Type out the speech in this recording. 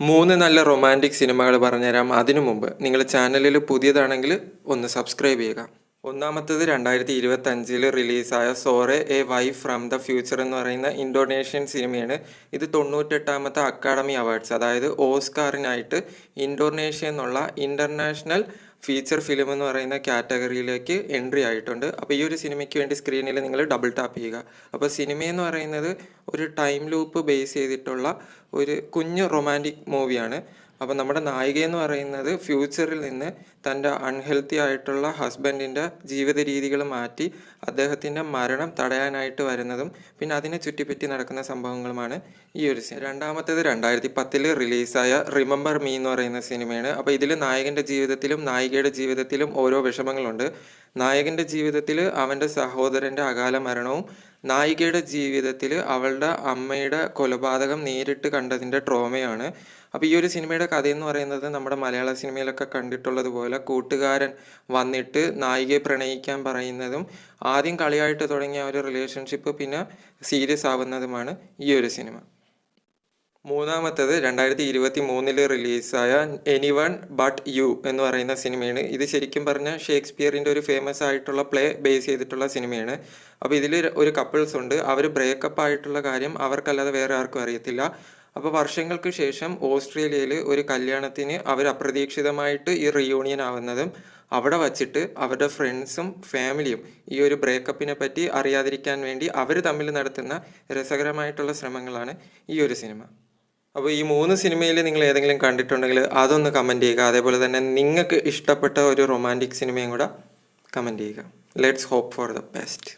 മൂന്ന് നല്ല റൊമാൻറ്റിക് സിനിമകൾ പറഞ്ഞുതരാം. അതിനു മുമ്പ് നിങ്ങൾ ചാനലിൽ പുതിയതാണെങ്കിൽ ഒന്ന് സബ്സ്ക്രൈബ് ചെയ്യുക. ഒന്നാമത്തേത് 2025 റിലീസായ Sore a wife from the future എന്ന് പറയുന്ന ഇന്തോനേഷ്യൻ സിനിമയാണ്. ഇത് 98ാമത്തെ അക്കാഡമി അവാർഡ്സ്, അതായത് ഓസ്കാറിനായിട്ട് ഇന്തോനേഷ്യ എന്നുള്ള ഇൻ്റർനാഷണൽ ഫീച്ചർ ഫിലിം എന്ന് പറയുന്ന കാറ്റഗറിയിലേക്ക് എൻട്രി ആയിട്ടുണ്ട്. അപ്പോൾ ഈ ഒരു സിനിമയ്ക്ക് വേണ്ടി സ്ക്രീനിൽ നിങ്ങൾ ഡബിൾ ടാപ്പ് ചെയ്യുക. അപ്പോൾ സിനിമയെന്ന് പറയുന്നത് ഒരു ടൈം ലൂപ്പ് ബേസ് ചെയ്തിട്ടുള്ള ഒരു കുഞ്ഞു റൊമാൻറ്റിക് മൂവിയാണ്. അപ്പോൾ നമ്മുടെ നായികയെന്ന് പറയുന്നത് ഫ്യൂച്ചറിൽ നിന്ന് തൻ്റെ അൺഹെൽത്തി ആയിട്ടുള്ള ഹസ്ബൻഡിൻ്റെ ജീവിത രീതികൾ മാറ്റി അദ്ദേഹത്തിൻ്റെ മരണം തടയാനായിട്ട് വരുന്നതും പിന്നെ അതിനെ ചുറ്റിപ്പറ്റി നടക്കുന്ന സംഭവങ്ങളുമാണ് ഈ ഒരു സിനിമ. രണ്ടാമത്തേത് 2010 റിലീസായ റിമെമ്പർ മീ എന്ന് പറയുന്ന സിനിമയാണ്. അപ്പോൾ ഇതിൽ നായകൻ്റെ ജീവിതത്തിലും നായികയുടെ ജീവിതത്തിലും ഓരോ വിഷമങ്ങളുണ്ട്. നായകൻ്റെ ജീവിതത്തിൽ അവൻ്റെ സഹോദരൻ്റെ അകാല മരണവും നായികയുടെ ജീവിതത്തിൽ അവളുടെ അമ്മയുടെ കൊലപാതകം നേരിട്ട് കണ്ടതിൻ്റെ ട്രോമയാണ്. അപ്പോൾ ഈ ഒരു സിനിമയുടെ കഥയെന്ന് പറയുന്നത് നമ്മുടെ മലയാള സിനിമയിലൊക്കെ കണ്ടിട്ടുള്ളത് പോലെ കൂട്ടുകാരൻ വന്നിട്ട് നായികയെ പ്രണയിക്കാൻ പറയുന്നതും ആദ്യം കളിയായിട്ട് തുടങ്ങിയ ഒരു റിലേഷൻഷിപ്പ് പിന്നെ സീരിയസ് ആവുന്നതുമാണ് ഈ ഒരു സിനിമ. മൂന്നാമത്തേത് 2023 റിലീസായ എനിവൺ ബട്ട് യു എന്ന് പറയുന്ന സിനിമയാണ്. ഇത് ശരിക്കും പറഞ്ഞാൽ ഷേക്സ്പിയറിൻ്റെ ഒരു ഫേമസ് ആയിട്ടുള്ള പ്ലേ ബേസ് ചെയ്തിട്ടുള്ള സിനിമയാണ്. അപ്പോൾ ഇതിൽ ഒരു കപ്പിൾസ് ഉണ്ട്. അവർ ബ്രേക്കപ്പ് ആയിട്ടുള്ള കാര്യം അവർക്കല്ലാതെ വേറെ ആർക്കും അറിയത്തില്ല. അപ്പോൾ വർഷങ്ങൾക്ക് ശേഷം ഓസ്ട്രേലിയയിൽ ഒരു കല്യാണത്തിന് അവർ അപ്രതീക്ഷിതമായിട്ട് ഈ റിയൂണിയൻ ആവുന്നതും അവിടെ വച്ചിട്ട് അവരുടെ ഫ്രണ്ട്സും ഫാമിലിയും ഈ ഒരു ബ്രേക്കപ്പിനെ പറ്റി അറിയാതിരിക്കാൻ വേണ്ടി അവർ തമ്മിൽ നടത്തുന്ന രസകരമായിട്ടുള്ള ശ്രമങ്ങളാണ് ഈ ഒരു സിനിമ. അപ്പോൾ ഈ മൂന്ന് സിനിമയിൽ നിങ്ങൾ ഏതെങ്കിലും കണ്ടിട്ടുണ്ടെങ്കിൽ അതൊന്ന് കമൻറ്റ് ചെയ്യുക. അതേപോലെ തന്നെ നിങ്ങൾക്ക് ഇഷ്ടപ്പെട്ട ഒരു റൊമാൻറ്റിക് സിനിമയും കൂടെ കമൻറ്റ് ചെയ്യുക. Let's hope for the best.